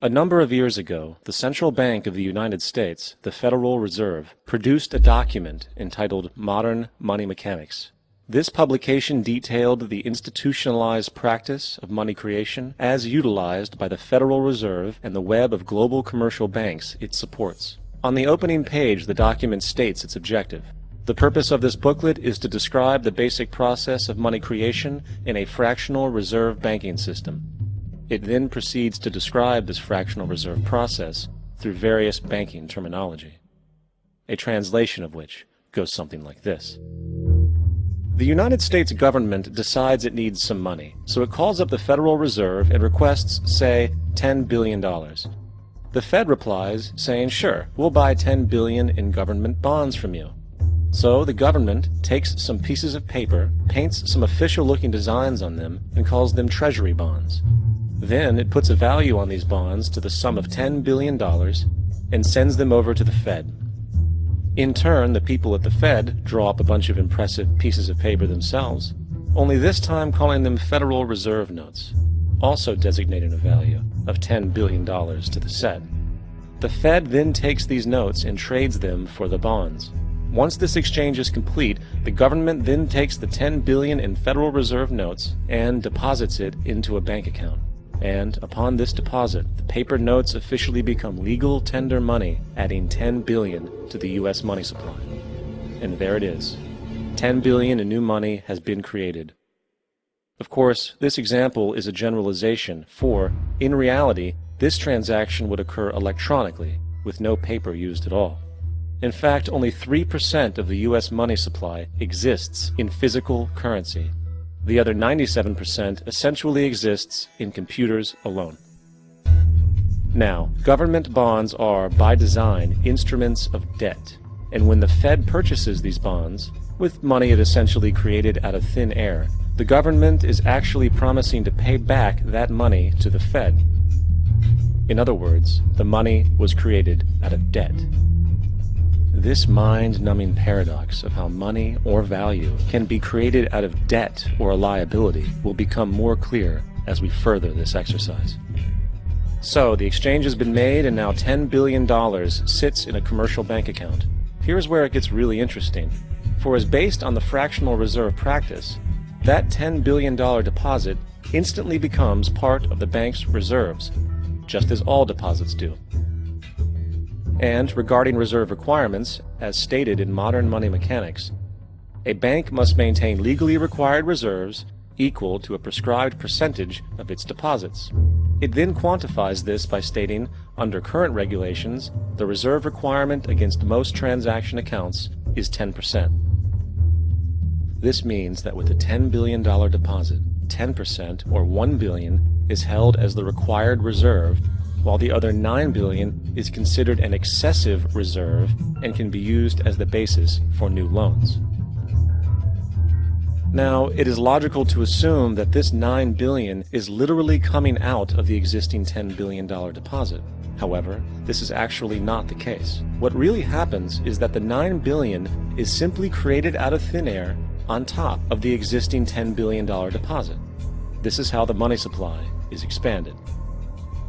A number of years ago, the Central Bank of the United States, the Federal Reserve, produced a document entitled Modern Money Mechanics. This publication detailed the institutionalized practice of money creation as utilized by the Federal Reserve and the web of global commercial banks it supports. On the opening page, the document states its objective. The purpose of this booklet is to describe the basic process of money creation in a fractional reserve banking system. It then proceeds to describe this fractional reserve process through various banking terminology, a translation of which goes something like this. The United States government decides it needs some money, so it calls up the Federal Reserve and requests, say, $10 billion. The Fed replies, saying, sure, we'll buy $10 billion in government bonds from you. So the government takes some pieces of paper, paints some official-looking designs on them, and calls them treasury bonds. Then it puts a value on these bonds to the sum of $10 billion and sends them over to the Fed. In turn, the people at the Fed draw up a bunch of impressive pieces of paper themselves, only this time calling them Federal Reserve notes, also designating a value of $10 billion to the Fed. The Fed then takes these notes and trades them for the bonds. Once this exchange is complete, the government then takes the $10 billion in Federal Reserve notes and deposits it into a bank account. And upon this deposit, the paper notes officially become legal tender money, adding $10 billion to the U.S. money supply. And there it is. $10 billion in new money has been created. Of course, this example is a generalization, for, in reality, this transaction would occur electronically, with no paper used at all. In fact, only 3% of the U.S. money supply exists in physical currency. The other 97% essentially exists in computers alone. Now, government bonds are, by design, instruments of debt. And when the Fed purchases these bonds, with money it essentially created out of thin air, the government is actually promising to pay back that money to the Fed. In other words, the money was created out of debt. This mind-numbing paradox of how money or value can be created out of debt or a liability will become more clear as we further this exercise. So, the exchange has been made and now $10 billion sits in a commercial bank account. Here's where it gets really interesting. For as based on the fractional reserve practice, that $10 billion deposit instantly becomes part of the bank's reserves, just as all deposits do. And regarding reserve requirements, as stated in modern money mechanics, a bank must maintain legally required reserves equal to a prescribed percentage of its deposits. It then quantifies this by stating, under current regulations, the reserve requirement against most transaction accounts is 10%. This means that with a $10 billion deposit, 10% or $1 billion is held as the required reserve, while the other $9 billion is considered an excessive reserve and can be used as the basis for new loans. Now, it is logical to assume that this $9 billion is literally coming out of the existing $10 billion deposit. However, this is actually not the case. What really happens is that the $9 billion is simply created out of thin air on top of the existing $10 billion deposit. This is how the money supply is expanded.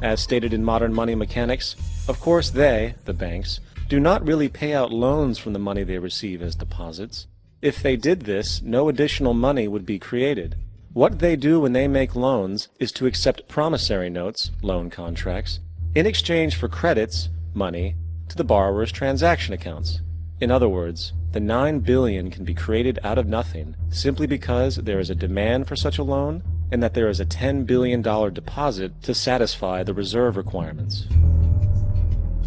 As stated in modern money mechanics, of course they, the banks, do not really pay out loans from the money they receive as deposits. If they did this, no additional money would be created. What they do when they make loans is to accept promissory notes, loan contracts, in exchange for credits, money, to the borrower's transaction accounts. In other words, the $9 billion can be created out of nothing simply because there is a demand for such a loan and that there is a $10 billion deposit to satisfy the reserve requirements.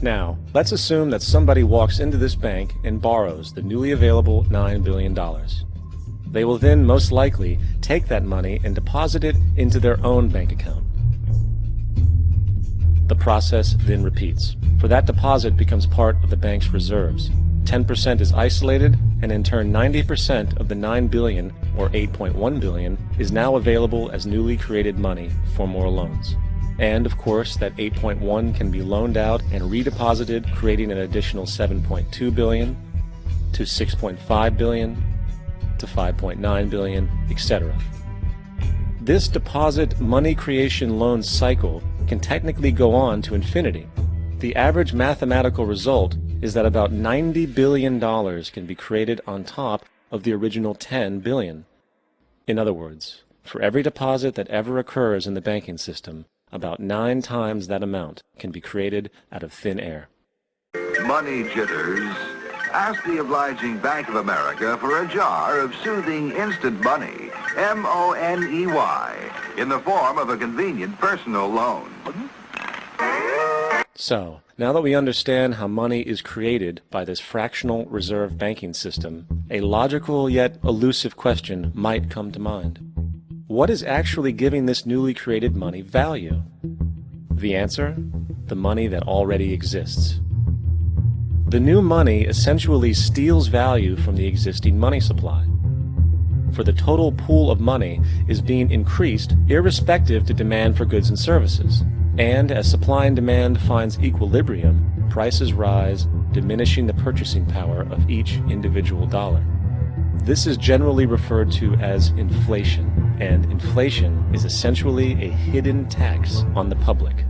Now, let's assume that somebody walks into this bank and borrows the newly available $9 billion. They will then most likely take that money and deposit it into their own bank account. The process then repeats, for that deposit becomes part of the bank's reserves. 10% is isolated, and in turn 90% of the $9 billion, or $8.1 billion, is now available as newly created money for more loans. And of course, that 8.1 can be loaned out and redeposited, creating an additional 7.2 billion to 6.5 billion to 5.9 billion, etc. This deposit money creation loan cycle can technically go on to infinity. The average mathematical result is that about $90 billion can be created on top of the original $10 billion. In other words, for every deposit that ever occurs in the banking system, about 9 times that amount can be created out of thin air. Money jitters? Ask the obliging Bank of America for a jar of soothing instant money, M-O-N-E-Y, in the form of a convenient personal loan. So, now that we understand how money is created by this fractional reserve banking system, a logical yet elusive question might come to mind. What is actually giving this newly created money value? The answer? The money that already exists. The new money essentially steals value from the existing money supply. For the total pool of money is being increased irrespective to demand for goods and services. And as supply and demand finds equilibrium, prices rise, diminishing the purchasing power of each individual dollar. This is generally referred to as inflation, and inflation is essentially a hidden tax on the public.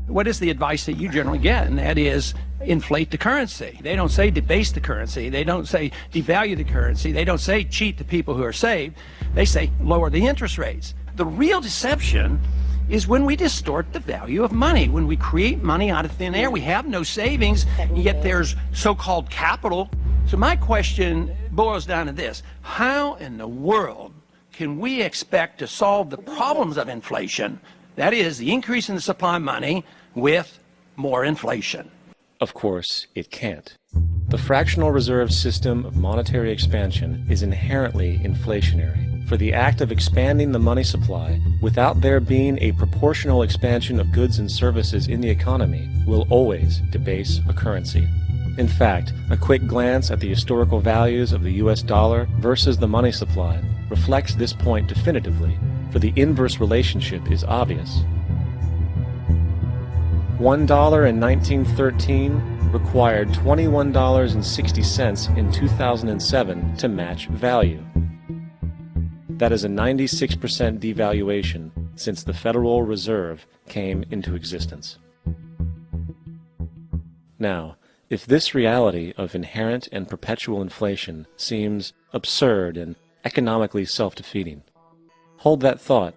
What is the advice that you generally get? And that is inflate the currency. They don't say debase the currency. They don't say devalue the currency. They don't say cheat the people who are saved. They say lower the interest rates. The real deception is when we distort the value of money. When we create money out of thin air, we have no savings, yet there's so-called capital. So my question boils down to this: how in the world can we expect to solve the problems of inflation, that is, the increase in the supply of money, with more inflation? Of course, it can't. The fractional reserve system of monetary expansion is inherently inflationary. For the act of expanding the money supply, without there being a proportional expansion of goods and services in the economy, will always debase a currency. In fact, a quick glance at the historical values of the US dollar versus the money supply reflects this point definitively, for the inverse relationship is obvious. $1 in 1913 required $21.60 in 2007 to match value. That is a 96% devaluation since the Federal Reserve came into existence. Now, if this reality of inherent and perpetual inflation seems absurd and economically self-defeating, hold that thought,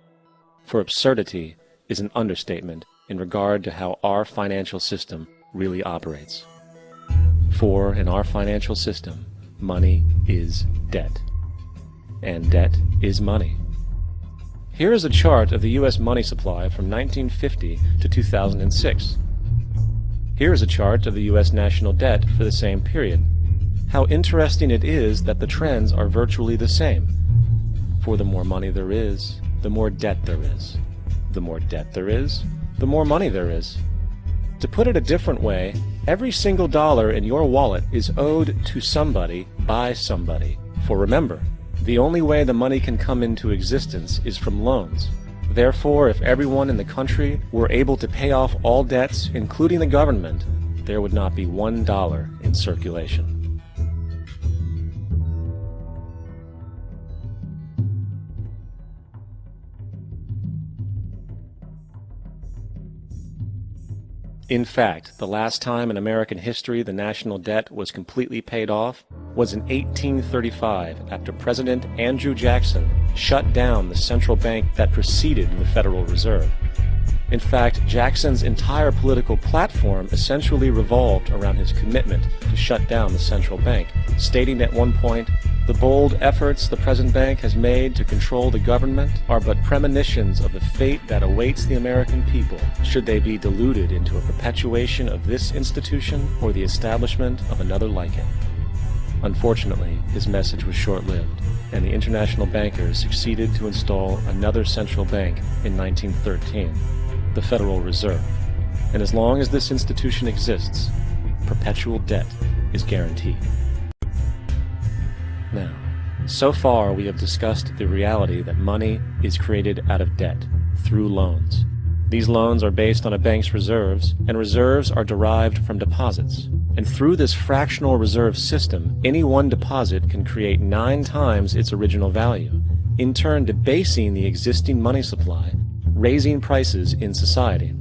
for absurdity is an understatement in regard to how our financial system really operates. For in our financial system, money is debt. And debt is money. Here is a chart of the U.S. money supply from 1950 to 2006. Here is a chart of the U.S. national debt for the same period. How interesting it is that the trends are virtually the same. For the more money there is, the more debt there is. The more debt there is, the more money there is. To put it a different way, every single dollar in your wallet is owed to somebody by somebody. For remember, the only way the money can come into existence is from loans. Therefore, if everyone in the country were able to pay off all debts, including the government, there would not be $1 in circulation. In fact, the last time in American history the national debt was completely paid off was in 1835, after President Andrew Jackson shut down the central bank that preceded the Federal Reserve. In fact, Jackson's entire political platform essentially revolved around his commitment to shut down the central bank, stating at one point, "The bold efforts the present bank has made to control the government are but premonitions of the fate that awaits the American people, should they be deluded into a perpetuation of this institution or the establishment of another like it." Unfortunately, his message was short-lived, and the international bankers succeeded to install another central bank in 1913, the Federal Reserve. And as long as this institution exists, perpetual debt is guaranteed. Now, so far we have discussed the reality that money is created out of debt, through loans. These loans are based on a bank's reserves, and reserves are derived from deposits. And through this fractional reserve system, any one deposit can create 9 times its original value. in turn debasing the existing money supply, raising prices in society.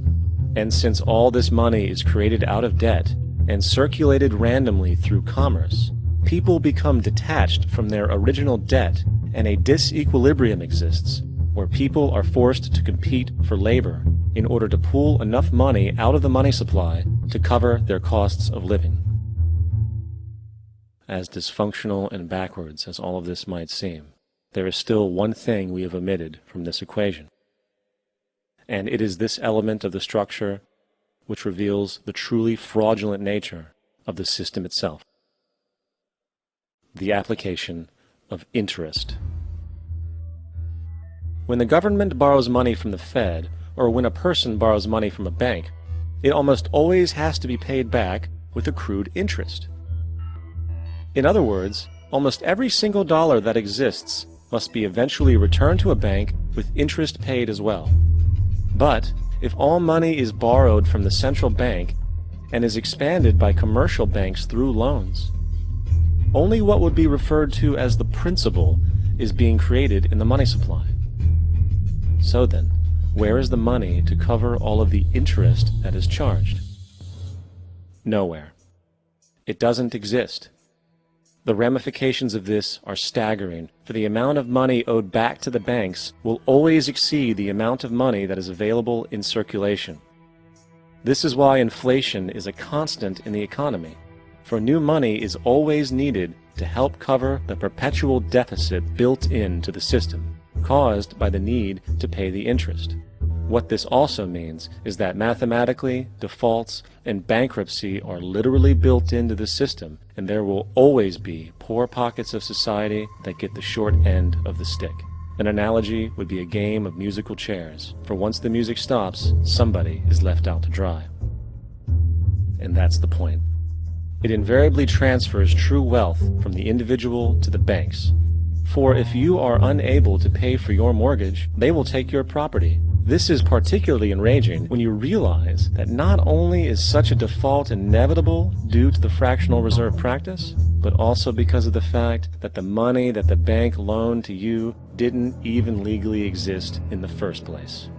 And since all this money is created out of debt and circulated randomly through commerce, people become detached from their original debt, and a disequilibrium exists where people are forced to compete for labor in order to pool enough money out of the money supply to cover their costs of living. As dysfunctional and backwards as all of this might seem, there is still one thing we have omitted from this equation. And it is this element of the structure which reveals the truly fraudulent nature of the system itself: the application of interest. When the government borrows money from the Fed, or when a person borrows money from a bank, it almost always has to be paid back with accrued interest. In other words, almost every single dollar that exists must be eventually returned to a bank with interest paid as well. But if all money is borrowed from the central bank and is expanded by commercial banks through loans, only what would be referred to as the principal is being created in the money supply. So then, where is the money to cover all of the interest that is charged? Nowhere. It doesn't exist. The ramifications of this are staggering, for the amount of money owed back to the banks will always exceed the amount of money that is available in circulation. This is why inflation is a constant in the economy, for new money is always needed to help cover the perpetual deficit built into the system, caused by the need to pay the interest. What this also means is that mathematically, defaults and bankruptcy are literally built into the system, and there will always be poor pockets of society that get the short end of the stick. An analogy would be a game of musical chairs, for once the music stops, somebody is left out to dry. And that's the point. It invariably transfers true wealth from the individual to the banks. For if you are unable to pay for your mortgage, they will take your property. This is particularly enraging when you realize that not only is such a default inevitable due to the fractional reserve practice, but also because of the fact that the money that the bank loaned to you didn't even legally exist in the first place.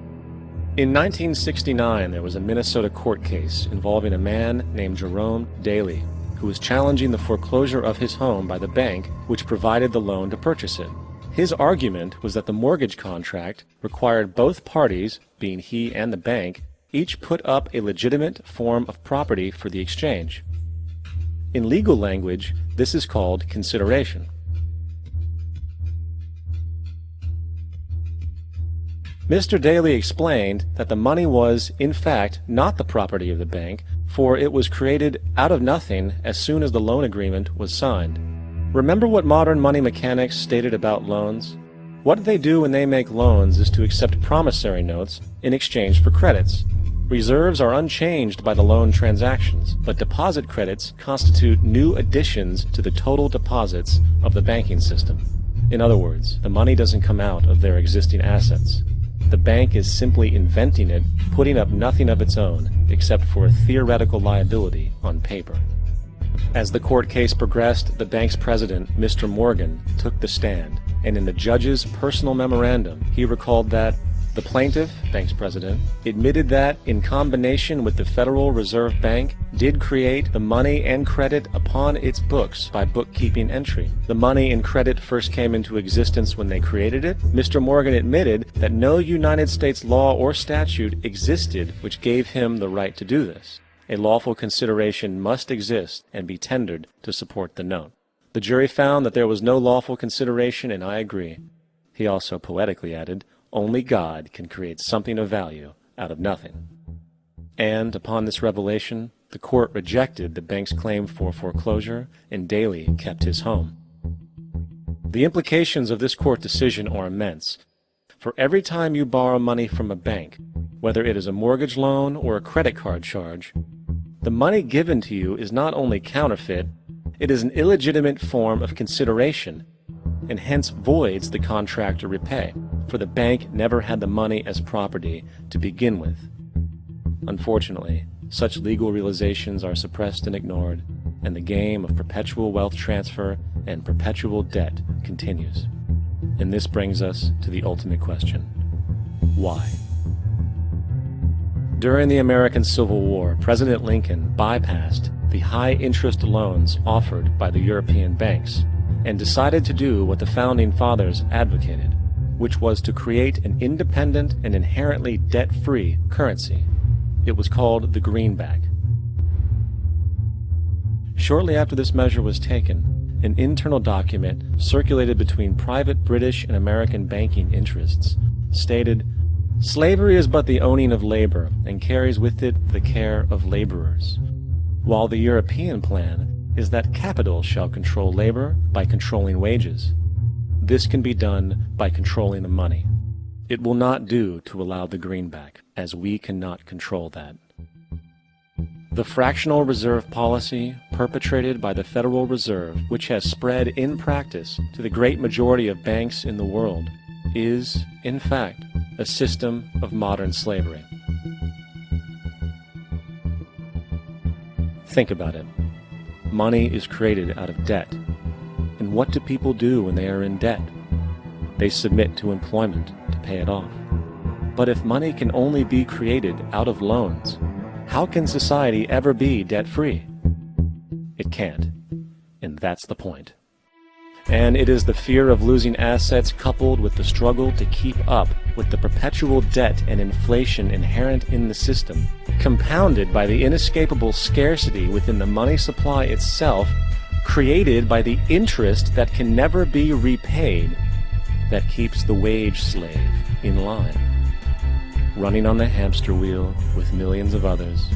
In 1969, there was a Minnesota court case involving a man named Jerome Daly, who was challenging the foreclosure of his home by the bank which provided the loan to purchase it. His argument was that the mortgage contract required both parties, being he and the bank, each put up a legitimate form of property for the exchange. In legal language, this is called consideration. Mr. Daly explained that the money was, in fact, not the property of the bank, for it was created out of nothing as soon as the loan agreement was signed. Remember what modern money mechanics stated about loans? What they do when they make loans is to accept promissory notes in exchange for credits. Reserves are unchanged by the loan transactions, but deposit credits constitute new additions to the total deposits of the banking system. In other words, the money doesn't come out of their existing assets. The bank is simply inventing it, putting up nothing of its own, except for a theoretical liability on paper. As the court case progressed, the bank's president, Mr. Morgan, took the stand, and in the judge's personal memorandum, he recalled that the plaintiff, bank's president, admitted that, in combination with the Federal Reserve Bank, did create the money and credit upon its books by bookkeeping entry. The money and credit first came into existence when they created it. Mr. Morgan admitted that no United States law or statute existed which gave him the right to do this. A lawful consideration must exist and be tendered to support the note. The jury found that there was no lawful consideration, and I agree. He also poetically added, "Only God can create something of value out of nothing." And upon this revelation, the court rejected the bank's claim for foreclosure, and Daly kept his home. The implications of this court decision are immense. For every time you borrow money from a bank, whether it is a mortgage loan or a credit card charge, the money given to you is not only counterfeit, it is an illegitimate form of consideration, and hence voids the contract to repay, for the bank never had the money as property to begin with. Unfortunately, such legal realizations are suppressed and ignored, and the game of perpetual wealth transfer and perpetual debt continues. And this brings us to the ultimate question: why? During the American Civil War, President Lincoln bypassed the high-interest loans offered by the European banks and decided to do what the Founding Fathers advocated, which was to create an independent and inherently debt-free currency. It was called the greenback. Shortly after this measure was taken, an internal document circulated between private British and American banking interests stated, "Slavery is but the owning of labor, and carries with it the care of laborers, while the European plan is that capital shall control labor by controlling wages. This can be done by controlling the money. It will not do to allow the greenback, as we cannot control that." The fractional reserve policy perpetrated by the Federal Reserve, which has spread in practice to the great majority of banks in the world, is, in fact, a system of modern slavery. Think about it. Money is created out of debt. And what do people do when they are in debt? They submit to employment to pay it off. But if money can only be created out of loans, how can society ever be debt-free? It can't. And that's the point. And it is the fear of losing assets coupled with the struggle to keep up with the perpetual debt and inflation inherent in the system, compounded by the inescapable scarcity within the money supply itself, created by the interest that can never be repaid, that keeps the wage slave in line, running on the hamster wheel with millions of others,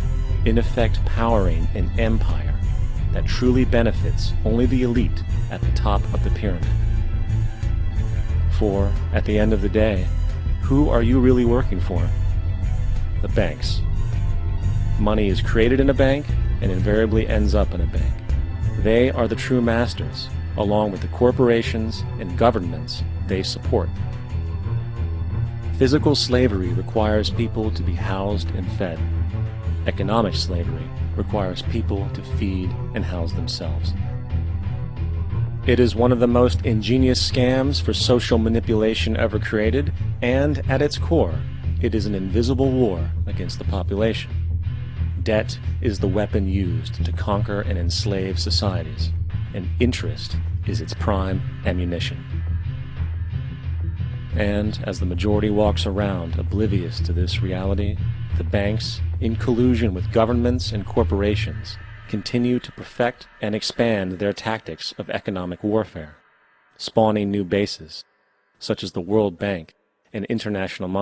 in effect powering an empire that truly benefits only the elite at the top of the pyramid. For, at the end of the day, who are you really working for? The banks. Money is created in a bank and invariably ends up in a bank. They are the true masters, along with the corporations and governments they support. Physical slavery requires people to be housed and fed. Economic slavery requires people to feed and house themselves. It is one of the most ingenious scams for social manipulation ever created, and at its core, it is an invisible war against the population. Debt is the weapon used to conquer and enslave societies, and interest is its prime ammunition. And as the majority walks around oblivious to this reality, the banks, in collusion with governments and corporations, continue to perfect and expand their tactics of economic warfare, spawning new bases, such as the World Bank and International Monetary